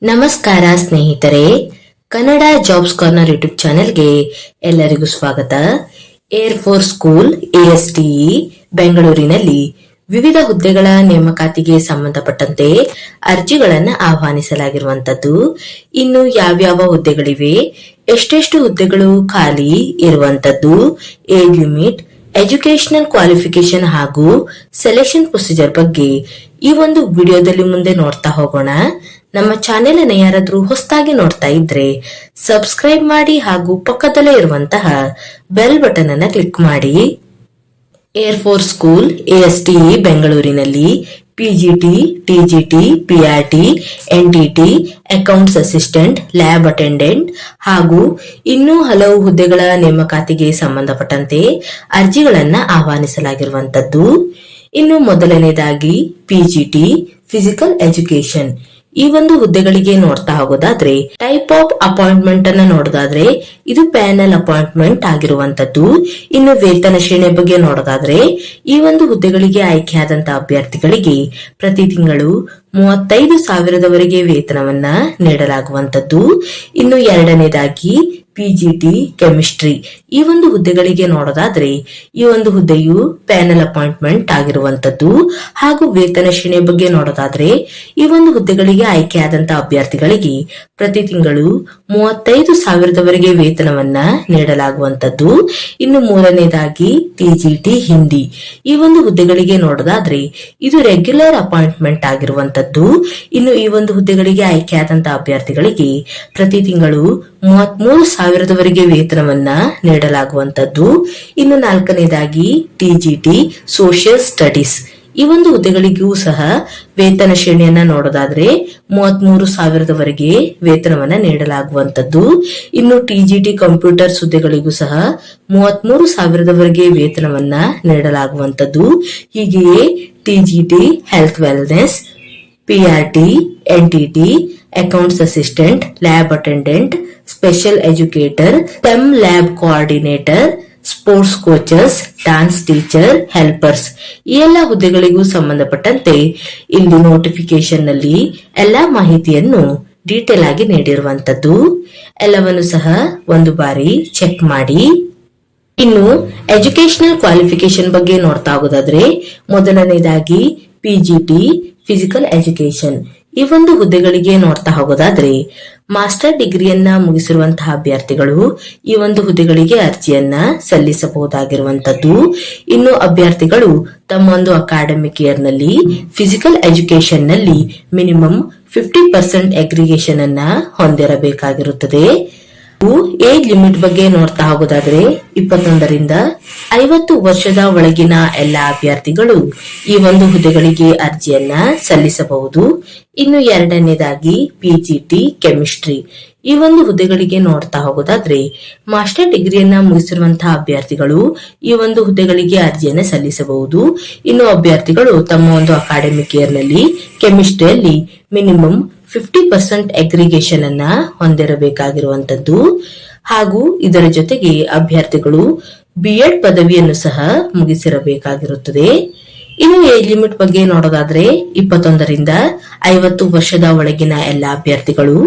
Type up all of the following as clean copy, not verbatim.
ನಮಸ್ಕಾರ ಸ್ನೇಹಿತರೆ, Kannada jobs corner YouTube ಚಾನೆಲ್ಗೆ ಎಲ್ಲರಿಗೂ ಸ್ವಾಗತ. ಏರ್ ಫೋರ್ಸ್ ಸ್ಕೂಲ್ ASTE ಬೆಂಗಳೂರಿನಲ್ಲಿ ವಿವಿಧ ಹುದ್ದೆಗಳ ನೇಮಕಾತಿಗೆ ಸಂಬಂಧಪಟ್ಟಂತೆ ಅರ್ಜಿಗಳನ್ನು ಆಹ್ವಾನಿಸಲಾಗಿರುವಂತದ್ದು. ಇನ್ನು ಯಾವ್ಯಾವ ಹುದ್ದೆಗಳಿವೆ, ಎಷ್ಟೆಷ್ಟು ಹುದ್ದೆಗಳು ಖಾಲಿ ಇರುವಂತದ್ದು, ಏಜ್ ಲಿಮಿಟ್, ಎಜುಕೇಶನಲ್ ಕ್ವಾಲಿಫಿಕೇಶನ್ ಹಾಗೂ ಸೆಲೆಕ್ಷನ್ ಪ್ರೊಸೀಜರ್ ಬಗ್ಗೆ ಈ ಒಂದು ವಿಡಿಯೋದಲ್ಲಿ ಮುಂದೆ ನೋಡ್ತಾ ಹೋಗೋಣ. ನಮ್ಮ ಚಾನೆಲ್ ಅನ್ನು ಯಾರಾದ್ರೂ ಹೊಸದಾಗಿ ನೋಡ್ತಾ ಇದ್ರೆ ಸಬ್ಸ್ಕ್ರೈಬ್ ಮಾಡಿ ಹಾಗೂ ಪಕ್ಕದಲ್ಲೇ ಇರುವಂತಹ ಬೆಲ್ ಬಟನ್ ಅನ್ನ ಕ್ಲಿಕ್ ಮಾಡಿ. ಏರ್ ಫೋರ್ಸ್ ಸ್ಕೂಲ್ ASTE ಬೆಂಗಳೂರಿನಲ್ಲಿ PGT, TGT, PRT, NTT, accounts assistant, lab attendant ಹಾಗೂ ಇನ್ನೂ ಹಲವು ಹುದ್ದೆಗಳ ನೇಮಕಾತಿಗೆ ಸಂಬಂಧಪಟ್ಟಂತೆ ಅರ್ಜಿಗಳನ್ನ ಆಹ್ವಾನಿಸಲಾಗಿರುವಂತದ್ದು. ಇನ್ನು ಮೊದಲನೇದಾಗಿ PGT ಫಿಸಿಕಲ್ ಎಜುಕೇಶನ್ ಈ ಒಂದು ಹುದ್ದೆಗಳಿಗೆ ನೋಡ್ತಾ ಹೋಗೋದಾದ್ರೆ, ಟೈಪ್ ಆಫ್ ಅಪಾಯಿಂಟ್ಮೆಂಟ್ ಅನ್ನ ನೋಡೋದಾದ್ರೆ ಇದು ಪ್ಯಾನಲ್ ಅಪಾಯಿಂಟ್ಮೆಂಟ್ ಆಗಿರುವಂತದ್ದು. ಇನ್ನು ವೇತನ ಶ್ರೇಣಿ ಬಗ್ಗೆ ನೋಡೋದಾದ್ರೆ ಈ ಒಂದು ಹುದ್ದೆಗಳಿಗೆ ಆಯ್ಕೆಯಾದಂತಹ ಅಭ್ಯರ್ಥಿಗಳಿಗೆ ಪ್ರತಿ ತಿಂಗಳು 35,000ವರೆಗೆ ವೇತನವನ್ನ ನೀಡಲಾಗುವಂತದ್ದು. ಇನ್ನು ಎರಡನೇದಾಗಿ PGT ಕೆಮಿಸ್ಟ್ರಿ ಈ ಒಂದು ಹುದ್ದೆಗಳಿಗೆ ನೋಡೋದಾದ್ರೆ ಈ ಒಂದು ಹುದ್ದೆಯು ಪ್ಯಾನಲ್ ಅಪಾಯಿಂಟ್ಮೆಂಟ್ ಆಗಿರುವಂತದ್ದು. ಹಾಗೂ ವೇತನ ಶ್ರೇಣಿ ಬಗ್ಗೆ ನೋಡೋದಾದ್ರೆ ಈ ಒಂದು ಹುದ್ದೆಗಳಿಗೆ ಆಯ್ಕೆಯಾದಂತಹ ಅಭ್ಯರ್ಥಿಗಳಿಗೆ ಪ್ರತಿ ತಿಂಗಳು 35,000ವರೆಗೆ ವೇತನವನ್ನ ನೀಡಲಾಗುವಂತದ್ದು. ಇನ್ನು ಮೂರನೇದಾಗಿ TGT ಹಿಂದಿ ಈ ಒಂದು ಹುದ್ದೆಗಳಿಗೆ ನೋಡೋದಾದ್ರೆ ಇದು ರೆಗ್ಯುಲರ್ ಅಪಾಯಿಂಟ್ಮೆಂಟ್ ಆಗಿರುವಂತದ್ದು. ಇನ್ನು ಈ ಒಂದು ಹುದ್ದೆಗಳಿಗೆ ಆಯ್ಕೆಯಾದಂತಹ ಅಭ್ಯರ್ಥಿಗಳಿಗೆ ಪ್ರತಿ ತಿಂಗಳು 33,000ವರೆಗೆ ವೇತನವನ್ನ ನೀಡಲಾಗುವಂತದ್ದು. ಇನ್ನು ನಾಲ್ಕನೇದಾಗಿ TGT ಸೋಷಿಯಲ್ ಸ್ಟಡೀಸ್ ಈ ಒಂದು ಹುದ್ದೆಗಳಿಗೂ ಸಹ ವೇತನ ಶ್ರೇಣಿಯನ್ನ ನೋಡೋದಾದ್ರೆ 33,000ವರೆಗೆ ವೇತನವನ್ನ ನೀಡಲಾಗುವಂತದ್ದು. ಇನ್ನು TGT ಕಂಪ್ಯೂಟರ್ಸ್ ಹುದ್ದೆಗಳಿಗೂ ಸಹ 33,000ವರೆಗೆ ವೇತನವನ್ನ ನೀಡಲಾಗುವಂತದ್ದು. ಹೀಗೆಯೇ TGT health wellness, PRT, NTT accounts assistant, lab attendant, special educator, STEM lab coordinator, sports coaches, dance teacher, helpers ಈ ಎಲ್ಲಾ ಹುದ್ದೆಗಳಿಗೂ ಸಂಬಂಧಪಟ್ಟಂತೆ ಇಲ್ಲಿ ನೋಟಿಫಿಕೇಶನ್ ನಲ್ಲಿ ಎಲ್ಲಾ ಮಾಹಿತಿಯನ್ನು ಡೀಟೇಲ್ ಆಗಿ ನೀಡಿರುವಂತದ್ದು. ಎಲ್ಲವನ್ನು ಸಹ ಒಂದು ಬಾರಿ ಚೆಕ್ ಮಾಡಿ. ಇನ್ನು ಎಜುಕೇಶನಲ್ ಕ್ವಾಲಿಫಿಕೇಶನ್ ಬಗ್ಗೆ ನೋಡ್ತಾ ಹೋಗೋದಾದ್ರೆ ಮೊದಲನೇದಾಗಿ PGT ಫಿಸಿಕಲ್ ಎಜುಕೇಶನ್ ಈ ಒಂದು ಹುದ್ದೆಗಳಿಗೆ ನೋಡ್ತಾ ಹೋಗೋದಾದ್ರೆ ಮಾಸ್ಟರ್ ಡಿಗ್ರಿಯನ್ನ ಮುಗಿಸಿರುವಂತಹ ಅಭ್ಯರ್ಥಿಗಳು ಈ ಒಂದು ಹುದ್ದೆಗಳಿಗೆ ಅರ್ಜಿಯನ್ನ ಸಲ್ಲಿಸಬಹುದಾಗಿರುವಂತದ್ದು. ಇನ್ನು ಅಭ್ಯರ್ಥಿಗಳು ತಮ್ಮ ಒಂದು ಅಕಾಡೆಮಿಕ್ ಇಯರ್ ನಲ್ಲಿ ಫಿಸಿಕಲ್ ಎಜುಕೇಶನ್ ನಲ್ಲಿ ಮಿನಿಮಮ್ 50% ಅಗ್ರಿಗೇಷನ್ ಅನ್ನ ಹೊಂದಿರಬೇಕಾಗಿರುತ್ತದೆ. ಏಜ್ ಲಿಮಿಟ್ ಬಗ್ಗೆ ನೋಡ್ತಾ ಹೋಗೋದಾದ್ರೆ 21ರಿಂದ 50 ವರ್ಷದ ಒಳಗಿನ ಎಲ್ಲಾ ಅಭ್ಯರ್ಥಿಗಳು ಈ ಒಂದು ಹುದ್ದೆಗಳಿಗೆ ಅರ್ಜಿಯನ್ನ ಸಲ್ಲಿಸಬಹುದು. ಇನ್ನು ಎರಡನೇದಾಗಿ PGT ಕೆಮಿಸ್ಟ್ರಿ ಈ ಒಂದು ಹುದ್ದೆಗಳಿಗೆ ನೋಡ್ತಾ ಹೋಗೋದಾದ್ರೆ ಮಾಸ್ಟರ್ ಡಿಗ್ರಿಯನ್ನ ಮುಗಿಸಿರುವಂತಹ ಅಭ್ಯರ್ಥಿಗಳು ಈ ಒಂದು ಹುದ್ದೆಗಳಿಗೆ ಅರ್ಜಿಯನ್ನ ಸಲ್ಲಿಸಬಹುದು. ಇನ್ನು ಅಭ್ಯರ್ಥಿಗಳು ತಮ್ಮ ಒಂದು ಅಕಾಡೆಮಿಕ್ ಇಯರ್ ನಲ್ಲಿ ಕೆಮಿಸ್ಟ್ರಿಯಲ್ಲಿ ಮಿನಿಮಮ್ 50% ಅಗ್ರಿಗೇಷನ್ ಅನ್ನ ಹೊಂದಿರಬೇಕಾಗಿರುವಂತದ್ದು. ಹಾಗೂ ಇದರ ಜೊತೆಗೆ ಅಭ್ಯರ್ಥಿಗಳು B.Ed ಪದವಿಯನ್ನು ಸಹ ಮುಗಿಸಿರಬೇಕಾಗಿರುತ್ತದೆ. ಇನ್ನು ಏಜ್ ಲಿಮಿಟ್ ಬಗ್ಗೆ ನೋಡೋದಾದ್ರೆ 21ರಿಂದ 50 ವರ್ಷದ ಒಳಗಿನ ಎಲ್ಲಾ ಅಭ್ಯರ್ಥಿಗಳು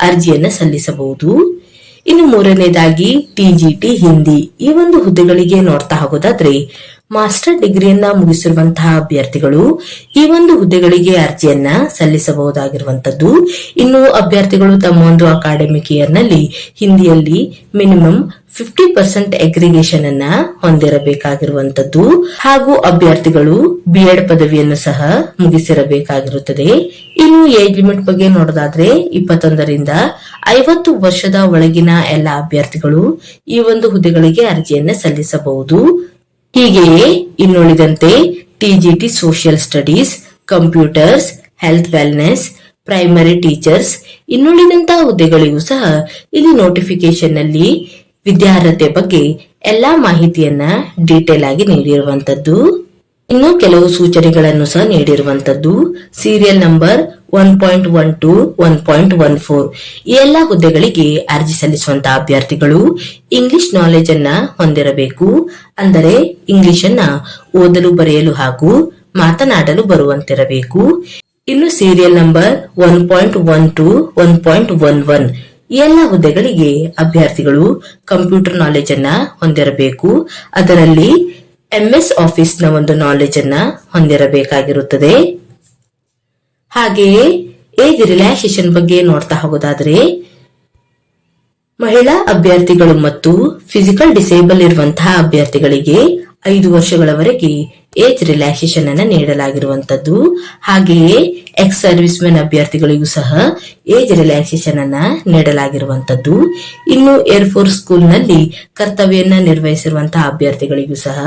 ಅರ್ಜಿಯನ್ನ ಸಲ್ಲಿಸಬಹುದು. ಇನ್ನು ಮೂರನೇದಾಗಿ TGT ಹಿಂದಿ ಈ ಒಂದು ಹುದ್ದೆಗಳಿಗೆ ನೋಡ್ತಾ ಹೋಗೋದಾದ್ರೆ ಮಾಸ್ಟರ್ ಡಿಗ್ರಿಯನ್ನ ಮುಗಿಸಿರುವಂತಹ ಅಭ್ಯರ್ಥಿಗಳು ಈ ಒಂದು ಹುದ್ದೆಗಳಿಗೆ ಅರ್ಜಿಯನ್ನ ಸಲ್ಲಿಸಬಹುದಾಗಿರುವಂತದ್ದು. ಇನ್ನು ಅಭ್ಯರ್ಥಿಗಳು ತಮ್ಮ ಒಂದು ಅಕಾಡೆಮಿಕ್ ಇಯರ್ ನಲ್ಲಿ ಹಿಂದಿಯಲ್ಲಿ ಮಿನಿಮಮ್ 50% ಅಗ್ರಿಗೇಷನ್ ಅನ್ನ ಹೊಂದಿರಬೇಕಾಗಿರುವಂತದ್ದು. ಹಾಗೂ ಅಭ್ಯರ್ಥಿಗಳು B.Ed ಪದವಿಯನ್ನು ಸಹ ಮುಗಿಸಿರಬೇಕಾಗಿರುತ್ತದೆ. ಇನ್ನು ಏಜ್ ಲಿಮಿಟ್ ಬಗ್ಗೆ ನೋಡೋದಾದ್ರೆ 21ರಿಂದ 50 ವರ್ಷದ ಒಳಗಿನ ಎಲ್ಲಾ ಅಭ್ಯರ್ಥಿಗಳು ಈ ಒಂದು ಹುದ್ದೆಗಳಿಗೆ ಅರ್ಜಿಯನ್ನ ಸಲ್ಲಿಸಬಹುದು. ಹೀಗೆಯೇ ಇನ್ನುಳಿದಂತೆ TGT social studies, computers, health wellness, primary teachers ಇನ್ನುಳಿದಂತಹ ಹುದ್ದೆಗಳಿಗೂ ಸಹ ಇಲ್ಲಿ ನೋಟಿಫಿಕೇಶನ್ ನಲ್ಲಿ ವಿದ್ಯಾರ್ಹತೆ ಬಗ್ಗೆ ಎಲ್ಲಾ ಮಾಹಿತಿಯನ್ನ ಡೀಟೇಲ್ ಆಗಿ ನೀಡಿರುವಂತದ್ದು. ಇನ್ನು ಕೆಲವು ಸೂಚನೆಗಳನ್ನು ಸಹ ನೀಡಿರುವಂತದ್ದು. ಸೀರಿಯಲ್ ನಂಬರ್ 1.12, 1.14 ಈ ಎಲ್ಲಾ ಹುದ್ದೆಗಳಿಗೆ ಅರ್ಜಿ ಸಲ್ಲಿಸುವಂತಹ ಅಭ್ಯರ್ಥಿಗಳು ಇಂಗ್ಲಿಷ್ ನಾಲೆಜ್ ಅನ್ನ ಹೊಂದಿರಬೇಕು. ಅಂದರೆ ಇಂಗ್ಲಿಷ್ ಅನ್ನ ಓದಲು, ಬರೆಯಲು ಹಾಗೂ ಮಾತನಾಡಲು ಬರುವಂತಿರಬೇಕು. ಇನ್ನು ಸೀರಿಯಲ್ ನಂಬರ್ 1.12 1.11 ಈ ಎಲ್ಲ ಹುದ್ದೆಗಳಿಗೆ ಅಭ್ಯರ್ಥಿಗಳು ಕಂಪ್ಯೂಟರ್ ನಾಲೆಜ್ ಅನ್ನ ಹೊಂದಿರಬೇಕು. ಅದರಲ್ಲಿ ಎಂಎಸ್ ಆಫೀಸ್ ನ ಒಂದು ನಾಲೆಜ್ ಅನ್ನ ಹೊಂದಿರಬೇಕಾಗಿರುತ್ತದೆ. ಹಾಗೆಯೇ ಏಜ್ ರಿಲ್ಯಾಕ್ಸೇಷನ್ ಬಗ್ಗೆ ನೋಡ್ತಾ ಹೋಗೋದಾದ್ರೆ, ಮಹಿಳಾ ಅಭ್ಯರ್ಥಿಗಳು ಮತ್ತು ಫಿಸಿಕಲ್ ಡಿಸೇಬಲ್ ಇರುವಂತಹ ಅಭ್ಯರ್ಥಿಗಳಿಗೆ 5 ವರ್ಷಗಳವರೆಗೆ ಏಜ್ ರಿಲ್ಯಾಕ್ಸೇಷನ್ ಅನ್ನು ನೀಡಲಾಗಿರುವಂತದ್ದು. ಹಾಗೆಯೇ ಎಕ್ಸ್ ಸರ್ವಿಸ್ ಮೆನ್ ಅಭ್ಯರ್ಥಿಗಳಿಗೂ ಸಹ ಏಜ್ ರಿಲ್ಯಾಕ್ಸೇಷನ್ ಅನ್ನ ನೀಡಲಾಗಿರುವಂತದ್ದು. ಇನ್ನು ಏರ್ಫೋರ್ಸ್ ಸ್ಕೂಲ್ ನಲ್ಲಿ ಕರ್ತವ್ಯವನ್ನ ನಿರ್ವಹಿಸಿರುವಂತಹ ಅಭ್ಯರ್ಥಿಗಳಿಗೂ ಸಹ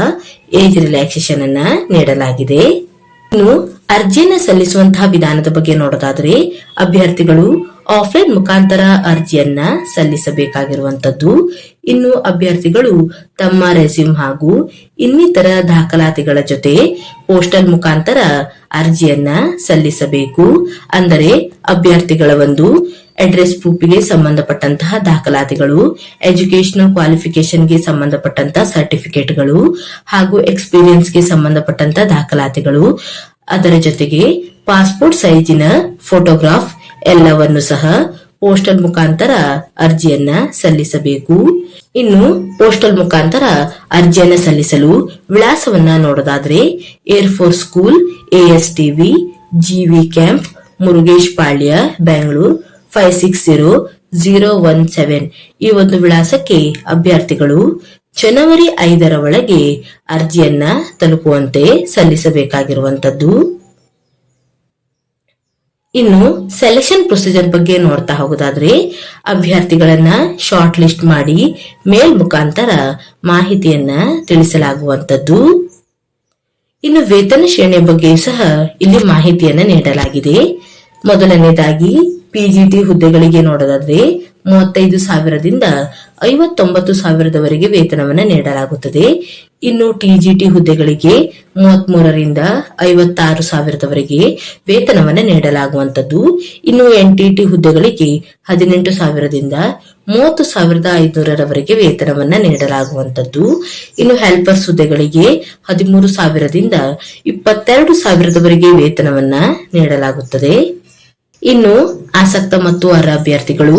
ಏಜ್ ರಿಲ್ಯಾಕ್ಸೇಷನ್ ಅನ್ನ ನೀಡಲಾಗಿದೆ. ಇನ್ನು ಅರ್ಜಿಯನ್ನ ಸಲ್ಲಿಸುವಂತಹ ವಿಧಾನದ ಬಗ್ಗೆ ನೋಡೋದಾದ್ರೆ, ಅಭ್ಯರ್ಥಿಗಳು ಆಫ್ಲೈನ್ ಮುಖಾಂತರ ಅರ್ಜಿಯನ್ನ ಸಲ್ಲಿಸಬೇಕಾಗಿರುವಂತದ್ದು. ಇನ್ನು ಅಭ್ಯರ್ಥಿಗಳು ತಮ್ಮ ರೆಸ್ಯೂಮ್ ಹಾಗೂ ಇನ್ನಿತರ ದಾಖಲಾತಿಗಳ ಜೊತೆ ಪೋಸ್ಟಲ್ ಮುಖಾಂತರ ಅರ್ಜಿಯನ್ನ ಸಲ್ಲಿಸಬೇಕು. ಅಂದರೆ ಅಭ್ಯರ್ಥಿಗಳ ಒಂದು ಅಡ್ರೆಸ್ ಪ್ರೂಫ್ಗೆ ಸಂಬಂಧಪಟ್ಟಂತಹ ದಾಖಲಾತಿಗಳು, ಎಜುಕೇಶನಲ್ ಕ್ವಾಲಿಫಿಕೇಶನ್ಗೆ ಸಂಬಂಧಪಟ್ಟಂತಹ ಸರ್ಟಿಫಿಕೇಟ್ಗಳು ಹಾಗೂ ಎಕ್ಸ್ಪೀರಿಯನ್ಸ್ಗೆ ಸಂಬಂಧಪಟ್ಟಂತಹ ದಾಖಲಾತಿಗಳು, ಅದರ ಜೊತೆಗೆ ಪಾಸ್ಪೋರ್ಟ್ ಸೈಜಿನ ಫೋಟೋಗ್ರಾಫ್ ಎಲ್ಲವನ್ನು ಸಹ ಪೋಸ್ಟಲ್ ಮುಖಾಂತರ ಅರ್ಜಿಯನ್ನ ಸಲ್ಲಿಸಬೇಕು. ಇನ್ನು ಪೋಸ್ಟಲ್ ಮುಖಾಂತರ ಅರ್ಜಿಯನ್ನ ಸಲ್ಲಿಸಲು ವಿಳಾಸವನ್ನ ನೋಡೋದಾದ್ರೆ, air force school, ASTV, GV camp, Murugesh Palya, Bengaluru 560017 ಈ ಒಂದು ವಿಳಾಸಕ್ಕೆ ಅಭ್ಯರ್ಥಿಗಳು ಜನವರಿ 5ರ ಒಳಗೆ ಅರ್ಜಿಯನ್ನ ತಲುಪುವಂತೆ ಸಲ್ಲಿಸಬೇಕಾಗಿರುವಂತದ್ದು. ಇನ್ನು ಸೆಲೆಕ್ಷನ್ ಪ್ರೊಸೀಜರ್ ಬಗ್ಗೆ ನೋಡ್ತಾ ಹೋಗೋದಾದ್ರೆ, ಅಭ್ಯರ್ಥಿಗಳನ್ನ ಶಾರ್ಟ್ ಲಿಸ್ಟ್ ಮಾಡಿ ಮೇಲ್ ಮುಖಾಂತರ ಮಾಹಿತಿಯನ್ನ ತಿಳಿಸಲಾಗುವಂತದ್ದು. ಇನ್ನು ವೇತನ ಶ್ರೇಣಿಯ ಬಗ್ಗೆ ಸಹ ಇಲ್ಲಿ ಮಾಹಿತಿಯನ್ನ ನೀಡಲಾಗಿದೆ. ಮೊದಲನೇದಾಗಿ PGT ಹುದ್ದೆಗಳಿಗೆ ನೋಡೋದಾದ್ರೆ 35,000ದಿಂದ 59,000ದವರೆಗೆ ವೇತನವನ್ನ ನೀಡಲಾಗುತ್ತದೆ. ಇನ್ನು TGT ಹುದ್ದೆಗಳಿಗೆ 33ರಿಂದ 56,000ದವರೆಗೆ ವೇತನವನ್ನ ನೀಡಲಾಗುವಂತದ್ದು. ಇನ್ನು NTT ಹುದ್ದೆಗಳಿಗೆ 18,000ದಿಂದ 30,500ರವರೆಗೆ ವೇತನವನ್ನ ನೀಡಲಾಗುವಂತದ್ದು. ಇನ್ನು ಹೆಲ್ಪರ್ಸ್ ಹುದ್ದೆಗಳಿಗೆ 13,000ದಿಂದ 22,000ದವರೆಗೆ ವೇತನವನ್ನ ನೀಡಲಾಗುತ್ತದೆ. ಇನ್ನು ಆಸಕ್ತ ಮತ್ತು ಅರ್ಹ ಅಭ್ಯರ್ಥಿಗಳು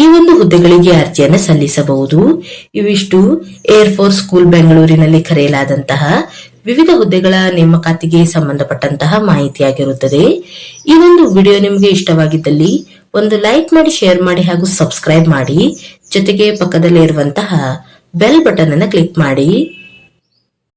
ಈ ಒಂದು ಹುದ್ದೆಗಳಿಗೆ ಅರ್ಜಿಯನ್ನು ಸಲ್ಲಿಸಬಹುದು. ಇವಿಷ್ಟು ಏರ್ಫೋರ್ಸ್ ಸ್ಕೂಲ್ ಬೆಂಗಳೂರಿನಲ್ಲಿ ಕರೆಯಲಾದಂತಹ ವಿವಿಧ ಹುದ್ದೆಗಳ ನೇಮಕಾತಿಗೆ ಸಂಬಂಧಪಟ್ಟಂತಹ ಮಾಹಿತಿಯಾಗಿರುತ್ತದೆ. ಈ ಒಂದು ವಿಡಿಯೋ ನಿಮಗೆ ಇಷ್ಟವಾಗಿದ್ದಲ್ಲಿ ಒಂದು ಲೈಕ್ ಮಾಡಿ, ಶೇರ್ ಮಾಡಿ ಹಾಗೂ ಸಬ್ಸ್ಕ್ರೈಬ್ ಮಾಡಿ. ಜೊತೆಗೆ ಪಕ್ಕದಲ್ಲೇ ಇರುವಂತಹ ಬೆಲ್ ಬಟನ್ ಅನ್ನು ಕ್ಲಿಕ್ ಮಾಡಿ.